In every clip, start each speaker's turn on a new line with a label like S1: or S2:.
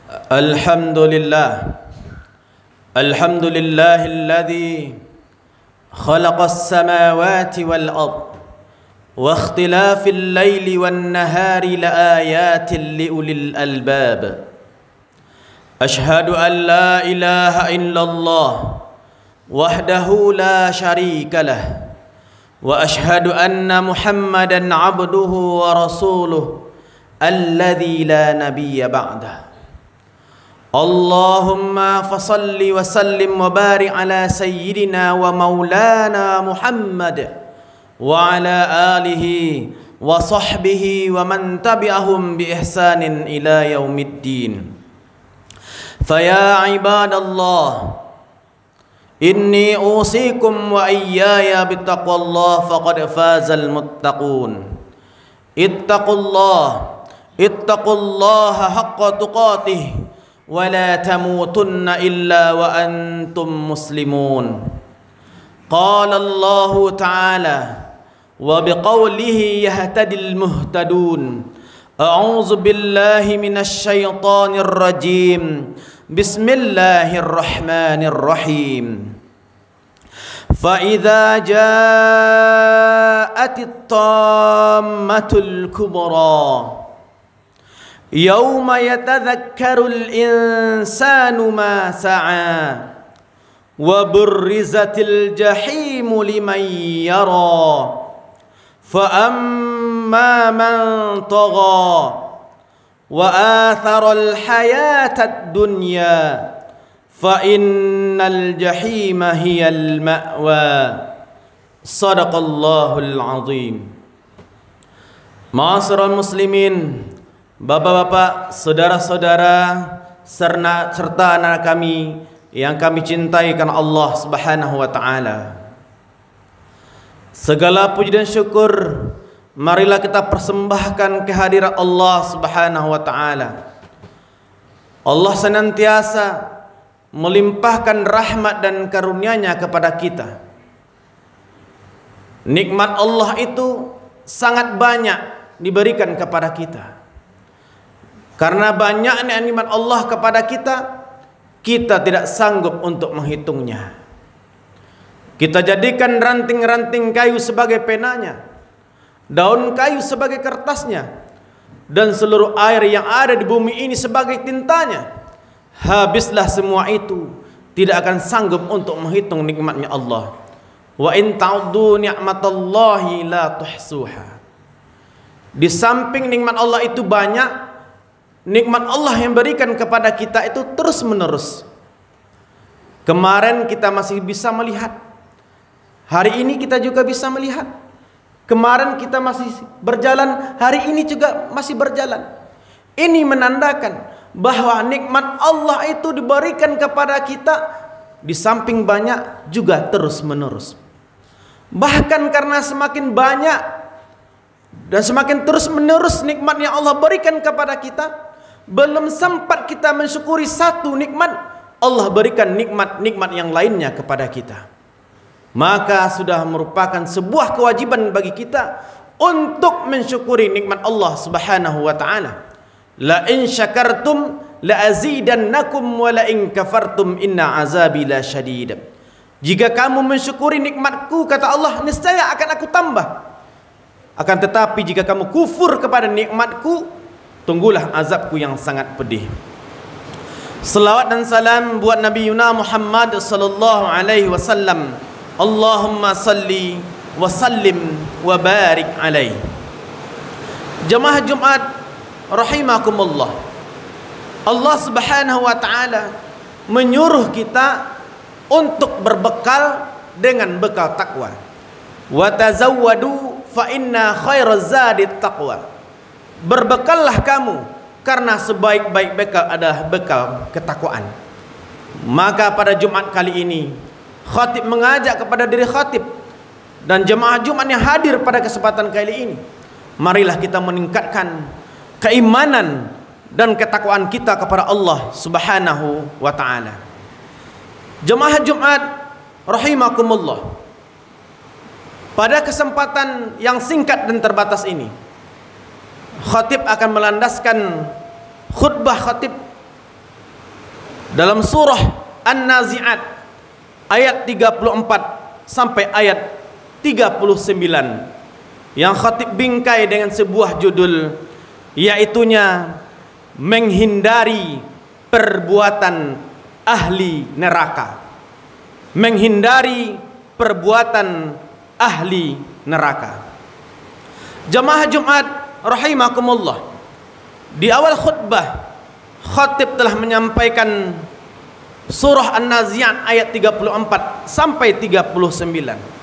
S1: الحمد لله الحمد لله الذي خلق السماوات والأرض واختلاف الليل والنهار لآيات لأولي الألباب أشهد أن لا إله إلا الله وحده لا شريك له وأشهد أن محمدا عبده ورسوله الذي لا نبي بعده اللهم فصل وسلم وبارك على سيدنا ومولانا محمد وعلى آله وصحبه ومن تبعهم بإحسان إلى يوم الدين فيا عباد الله إني أوصيكم وإياي بتقوى الله فقد فاز المتقون اتقوا الله حق تقاته ولا تموتن إلا وأنتم مسلمون قال الله تعالى وبقوله يهتدي المهتدون أعوذ بالله من الشيطان الرجيم بسم الله الرحمن الرحيم فإذا جاءت الطامة الكبرى يوم يتذكر الإنسان ما سعى وبرزت الجحيم لمن يرى فأما من طغى وآثر الحياة الدنيا فإن الجحيم هي المأوى صدق الله العظيم. Ma'asyiral muslimin, bapak-bapak, saudara-saudara, serta anak kami yang kami cintai karena Allah Subhanahu wa taala. Segala puji dan syukur marilah kita persembahkan kehadirat Allah Subhanahu wa taala. Allah senantiasa melimpahkan rahmat dan karunia-Nya kepada kita. Nikmat Allah itu sangat banyak diberikan kepada kita. Karena banyaknya nikmat Allah kepada kita, kita tidak sanggup untuk menghitungnya. Kita jadikan ranting-ranting kayu sebagai penanya, daun kayu sebagai kertasnya, dan seluruh air yang ada di bumi ini sebagai tintanya. Habislah semua itu, tidak akan sanggup untuk menghitung nikmatnya Allah. Wa in ta'uddu ni'matallahi la tuhsuha. Di samping nikmat Allah itu banyak, nikmat Allah yang berikan kepada kita itu terus menerus. Kemarin kita masih bisa melihat, hari ini kita juga bisa melihat. Kemarin kita masih berjalan, hari ini juga masih berjalan. Ini menandakan bahwa nikmat Allah itu diberikan kepada kita di samping banyak juga terus menerus. Bahkan karena semakin banyak dan semakin terus menerus nikmat yang Allah berikan kepada kita, belum sempat kita mensyukuri satu nikmat, Allah berikan nikmat-nikmat yang lainnya kepada kita. Maka sudah merupakan sebuah kewajiban bagi kita untuk mensyukuri nikmat Allah Subhanahu wa taala. La in syakartum la azidannakum wa la in kafartum inna azabi la syadid. Jika kamu mensyukuri nikmatku, kata Allah, niscaya akan aku tambah. Akan tetapi jika kamu kufur kepada nikmatku, tunggulah azabku yang sangat pedih. Salawat dan salam buat Nabi Muhammad sallallahu alaihi wasallam. Allahumma salli wa sallim wa barik alaihi. Jemaah Jumat rahimakumullah. Allah Subhanahu wa taala menyuruh kita untuk berbekal dengan bekal takwa. Wa tazawwadu fa inna khairaz zadi taqwa. Berbekallah kamu karena sebaik-baik bekal adalah bekal ketakwaan. Maka pada Jumat kali ini khatib mengajak kepada diri khatib dan jemaah Jumat yang hadir pada kesempatan kali ini, marilah kita meningkatkan keimanan dan ketakwaan kita kepada Allah Subhanahu wa taala. Jemaah Jumat rahimakumullah. Pada kesempatan yang singkat dan terbatas ini, khatib akan melandaskan khutbah khatib dalam surah An-Nazi'at ayat 34 sampai ayat 39 yang khatib bingkai dengan sebuah judul, yaitunya menghindari perbuatan ahli neraka. Menghindari perbuatan ahli neraka. Jamaah Jumat rahimakumullah, di awal khutbah khatib telah menyampaikan surah An-Nazi'at ayat 34 sampai 39.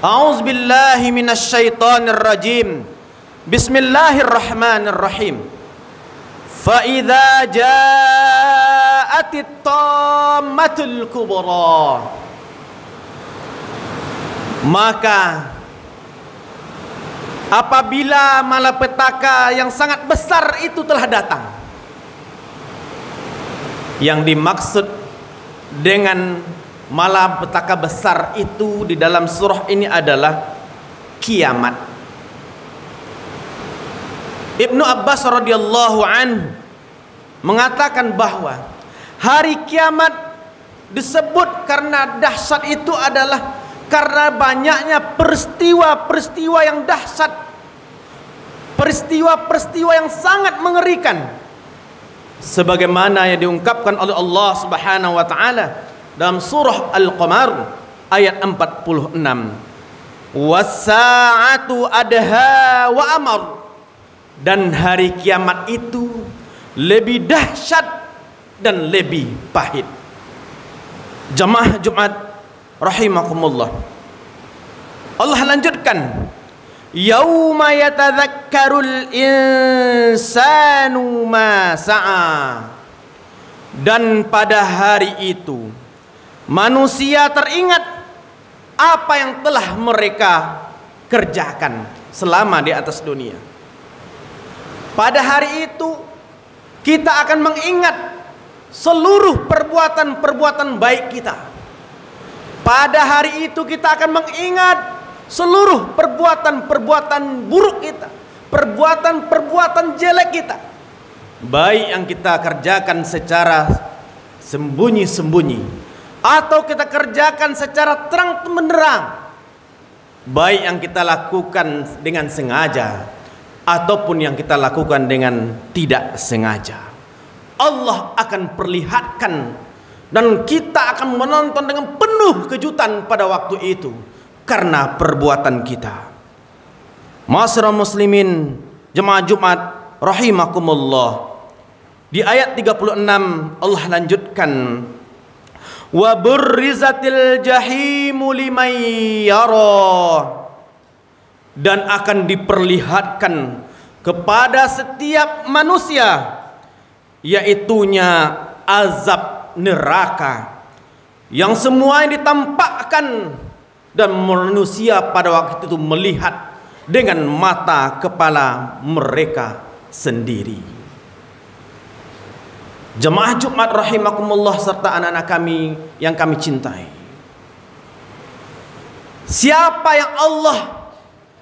S1: A'udzubillahi minasyaitonir rajim. Bismillahirrahmanirrahim. Fa idza ja'atit tammatul kubra, maka apabila malapetaka yang sangat besar itu telah datang. Yang dimaksud dengan malapetaka besar itu di dalam surah ini adalah kiamat. Ibnu Abbas radhiyallahu anhu mengatakan bahwa hari kiamat disebut karena dahsyat itu adalah karena banyaknya peristiwa-peristiwa yang dahsyat, peristiwa-peristiwa yang sangat mengerikan, sebagaimana yang diungkapkan oleh Allah Subhanahu wa taala dalam surah Al-Qamar ayat 46. Was-sa'atu adha wa amar, dan hari kiamat itu lebih dahsyat dan lebih pahit. Jamaah Jumat rahimakumullah, Allah lanjutkan, yauma yatadzakkarul insanu ma sa'a, dan pada hari itu manusia teringat apa yang telah mereka kerjakan selama di atas dunia. Pada hari itu kita akan mengingat seluruh perbuatan-perbuatan baik kita. Pada hari itu kita akan mengingat seluruh perbuatan-perbuatan buruk kita, perbuatan-perbuatan jelek kita, baik yang kita kerjakan secara sembunyi-sembunyi atau kita kerjakan secara terang benderang, baik yang kita lakukan dengan sengaja ataupun yang kita lakukan dengan tidak sengaja. Allah akan perlihatkan dan kita akan menonton dengan penuh kejutan pada waktu itu karena perbuatan kita. Ma'asyiral muslimin, jemaah Jumat rahimakumullah, di ayat 36 Allah lanjutkan, wa burrizatil jahimu liman yara, dan akan diperlihatkan kepada setiap manusia, yaitunya azab neraka yang semua yang ditampakkan dan manusia pada waktu itu melihat dengan mata kepala mereka sendiri. Jemaah Jumat rahimakumullah serta anak-anak kami yang kami cintai, siapa yang Allah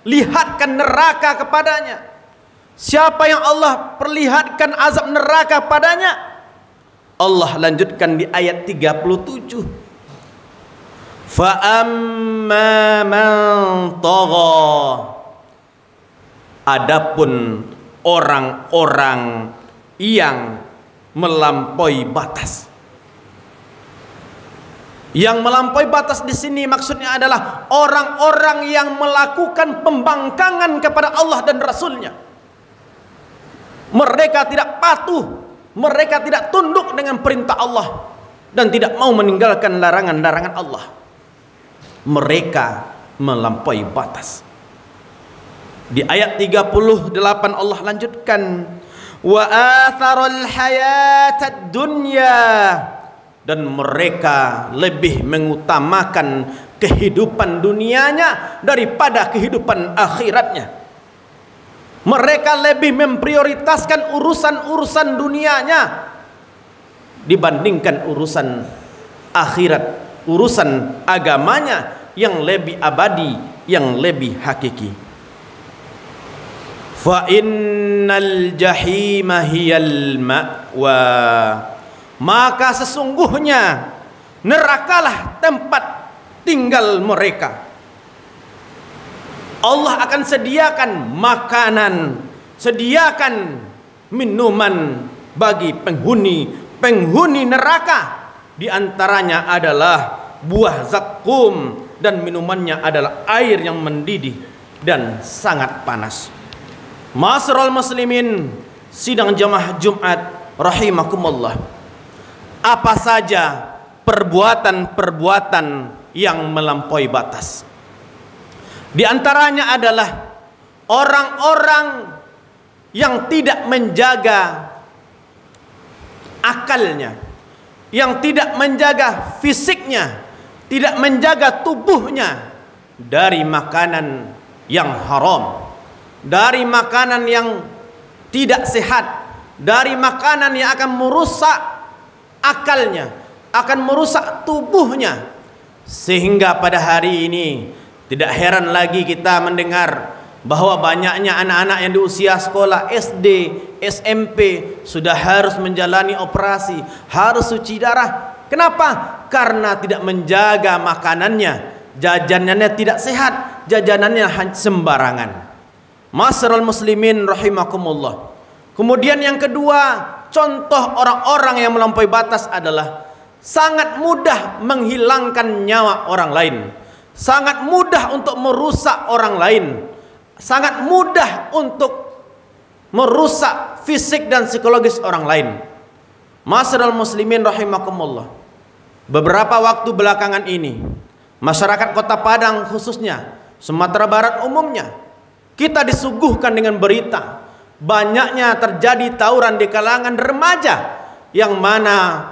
S1: lihatkan neraka kepadanya, siapa yang Allah perlihatkan azab neraka padanya, Allah lanjutkan di ayat 37, fa amma man tagha, adapun orang-orang yang melampaui batas. Yang melampaui batas di sini maksudnya adalah orang-orang yang melakukan pembangkangan kepada Allah dan Rasulnya. Mereka tidak patuh, mereka tidak tunduk dengan perintah Allah dan tidak mau meninggalkan larangan-larangan Allah. Mereka melampaui batas. Di ayat 38 Allah lanjutkan, wa atharul hayatad dunya, dan mereka lebih mengutamakan kehidupan dunianya daripada kehidupan akhiratnya. Mereka lebih memprioritaskan urusan-urusan dunianya dibandingkan urusan akhirat, urusan agamanya yang lebih abadi, yang lebih hakiki. Fa innal jahima hiyal ma'wa, maka sesungguhnya nerakalah tempat tinggal mereka. Allah akan sediakan makanan, sediakan minuman bagi penghuni neraka. Di antaranya adalah buah zakum dan minumannya adalah air yang mendidih dan sangat panas. Ma'asyiral muslimin, sidang jamaah Jumat rahimakumullah. Apa saja perbuatan-perbuatan yang melampaui batas? Di antaranya adalah orang-orang yang tidak menjaga akalnya, yang tidak menjaga fisiknya, tidak menjaga tubuhnya dari makanan yang haram, dari makanan yang tidak sehat, dari makanan yang akan merusak akalnya, akan merusak tubuhnya. Sehingga pada hari ini tidak heran lagi kita mendengar bahwa banyaknya anak-anak yang di usia sekolah SD, SMP sudah harus menjalani operasi, harus cuci darah. Kenapa? Karena tidak menjaga makanannya, jajanannya tidak sehat, jajanannya sembarangan. Ma'asyiral muslimin rahimakumullah. Kemudian yang kedua, contoh orang-orang yang melampaui batas adalah sangat mudah menghilangkan nyawa orang lain, sangat mudah untuk merusak orang lain, sangat mudah untuk merusak fisik dan psikologis orang lain. Ma'asyiral muslimin rahimakumullah. Beberapa waktu belakangan ini, masyarakat Kota Padang khususnya, Sumatera Barat umumnya, kita disuguhkan dengan berita banyaknya terjadi tawuran di kalangan remaja yang mana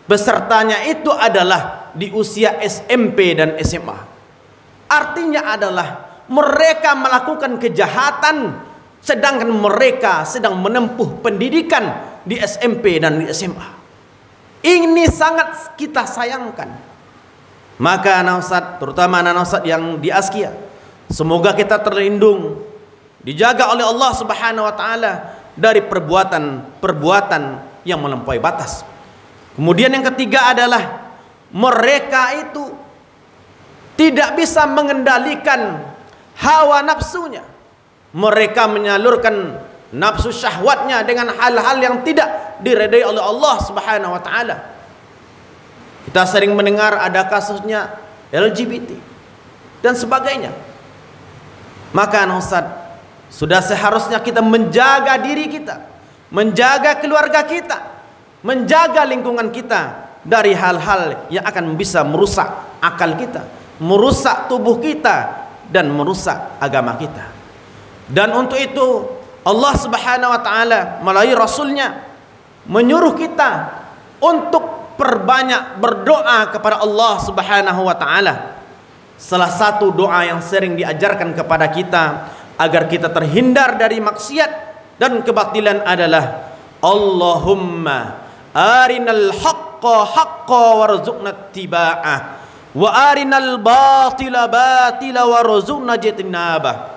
S1: pesertanya itu adalah di usia SMP dan SMA. Artinya adalah mereka melakukan kejahatan sedangkan mereka sedang menempuh pendidikan di SMP dan di SMA. Ini sangat kita sayangkan. Maka anak ustaz, terutama anak ustaz yang di Askia, semoga kita terlindung, dijaga oleh Allah Subhanahu wa taala dari perbuatan-perbuatan yang melampaui batas. Kemudian yang ketiga adalah mereka itu tidak bisa mengendalikan hawa nafsunya. Mereka menyalurkan nafsu syahwatnya dengan hal-hal yang tidak diredai oleh Allah Subhanahu wa taala. Kita sering mendengar ada kasusnya LGBT dan sebagainya. Maka Ustaz, sudah seharusnya kita menjaga diri kita, menjaga keluarga kita, menjaga lingkungan kita dari hal-hal yang akan bisa merusak akal kita, merusak tubuh kita, dan merusak agama kita. Dan untuk itu Allah Subhanahu wa taala melalui Rasulnya menyuruh kita untuk perbanyak berdoa kepada Allah Subhanahu wa taala. Salah satu doa yang sering diajarkan kepada kita agar kita terhindar dari maksiat dan kebatilan adalah Allahumma arinal haqqa haqqa warzuqna ittiba'ah wa arinal batila batila warzuqna ijtinabah.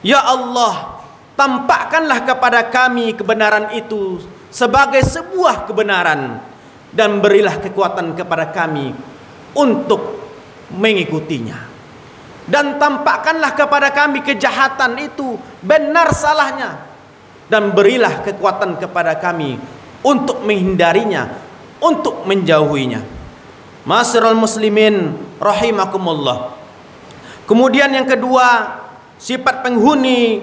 S1: Ya Allah, tampakkanlah kepada kami kebenaran itu sebagai sebuah kebenaran dan berilah kekuatan kepada kami untuk mengikutinya. Dan tampakkanlah kepada kami kejahatan itu benar salahnya dan berilah kekuatan kepada kami untuk menghindarinya, untuk menjauhinya. Ma'asyiral muslimin rahimakumullah. Kemudian yang kedua, sifat penghuni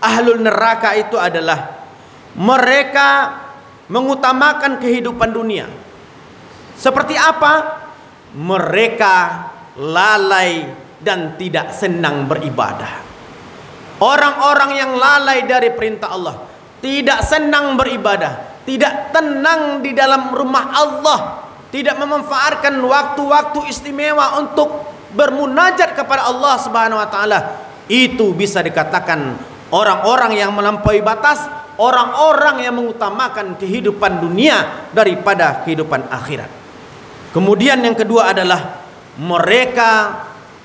S1: ahlul neraka itu adalah mereka mengutamakan kehidupan dunia. Seperti apa? Mereka lalai dan tidak senang beribadah. Orang-orang yang lalai dari perintah Allah, tidak senang beribadah, tidak tenang di dalam rumah Allah, tidak memanfaatkan waktu-waktu istimewa untuk bermunajat kepada Allah Subhanahu wa taala, itu bisa dikatakan orang-orang yang melampaui batas, orang-orang yang mengutamakan kehidupan dunia daripada kehidupan akhirat. Kemudian yang kedua adalah mereka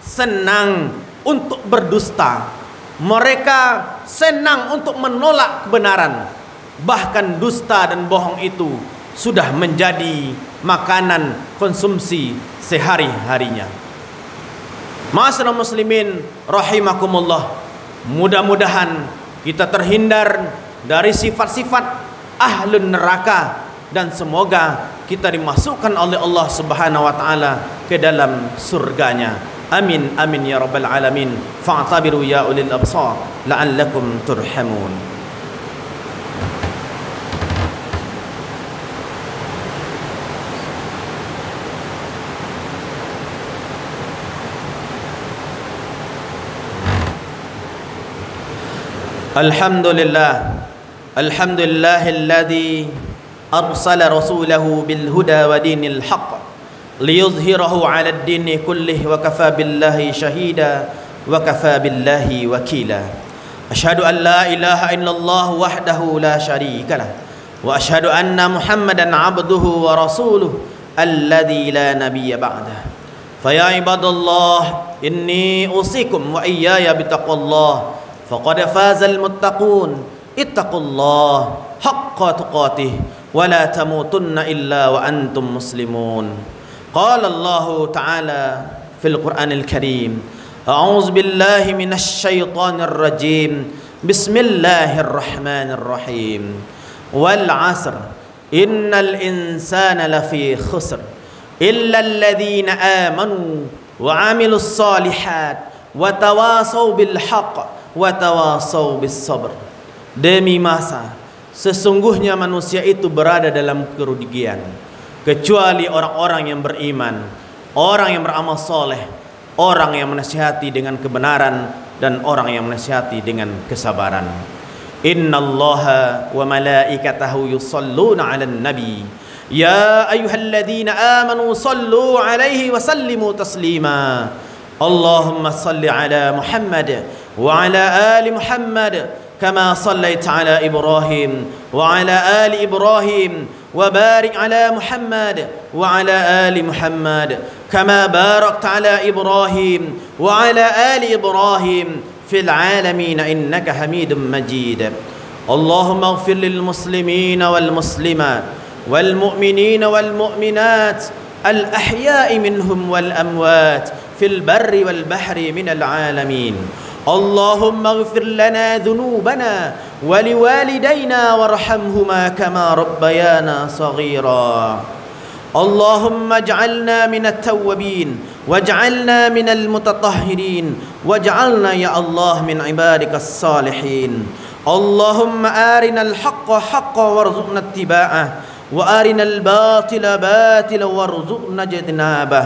S1: senang untuk berdusta. Mereka senang untuk menolak kebenaran. bahkan dusta dan bohong itu sudah menjadi makanan konsumsi sehari-harinya. Ma'asyiral muslimin rahimakumullah, mudah-mudahan kita terhindar dari sifat-sifat ahlun neraka dan semoga kita dimasukkan oleh Allah Subhanahu wa taala ke dalam surganya. Amin amin ya rabbal alamin. Fa'tabiru ya ulil absar la'allakum turhamun. Alhamdulillahilladzi arsala rasulahu bil huda wa dinil haqq liyuzhirahu 'alad dini kullih wa kafa billahi shahida wa kafa billahi wakila. Asyhadu an la ilaha illallah wahdahu la syarika lah wa asyhadu anna Muhammadan 'abduhu wa rasuluhu alladzi la nabiyya ba'dah. Fa ya ibadallah inni usikum wa iyaya bitaqwallah faqad fazal muttaqun ittaqullah haqqa tuqatih wa la tamutunna illa wa antum muslimun. Qala Allah ta'ala fil Qur'anil Karim, a'udzu billahi minasy syaithanir rajim, bismillahirrahmanir rahim, wal 'asr innal insana lafi khusr illa alladhina amanu wa 'amilus solihat wa tawasaw bil haqq wa tawasaw bis sabr. Demi masa sesungguhnya manusia itu berada dalam kerugian kecuali orang-orang yang beriman, orang yang beramal soleh, orang yang menasihati dengan kebenaran dan orang yang menasihati dengan kesabaran. Innallaha wa malaikatahu yusalluna 'alan nabi ya ayyuhalladzina amanu sallu 'alaihi wa sallimu taslima. Allahumma salli 'ala Muhammad wa 'ala ali Muhammad kama sallaita 'ala Ibrahim wa 'ala ali Ibrahim wa barik 'ala Muhammad wa 'ala ali Muhammad kama barakta 'ala Ibrahim wa 'ala ali Ibrahim fil 'alamin innaka Hamidum Majid. Allahumma ighfir lil muslimina wal muslimat wal mu'minina wal mu'minat al ahya'i minhum wal amwat fil barri wal bahri minal 'alamin. Allahumma ighfir lana dhunubana wa liwalidayna warhamhuma kama rabbayana saghira. Allahumma ij'alna minat tawwabin waj'alna minal mutatahhirin waj'alna ya Allah min ibadikas salihin. Allahumma arinal haqqa haqqan warzuqna ittiba'ah wa arinal batila batilan warzuqna ijtinabah.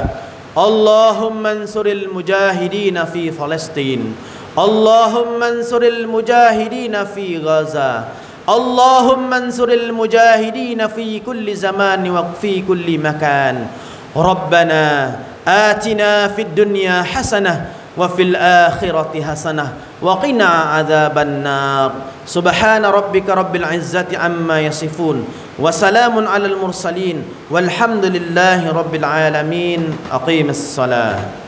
S1: Allahumma ansuril mujahidin fi Palestin. Allahumma ansuril mujahidin fi Gaza. Allahumma ansuril mujahidin fi kulli zaman wa fi kulli makan. Rabbana atina fid dunya hasanah wa fil akhirati hasanah wa qina adzaban nar. Subhana rabbika rabbil izzati amma yasifun wa salamun alal mursalin walhamdulillahi rabbil alamin. Aqimis salat.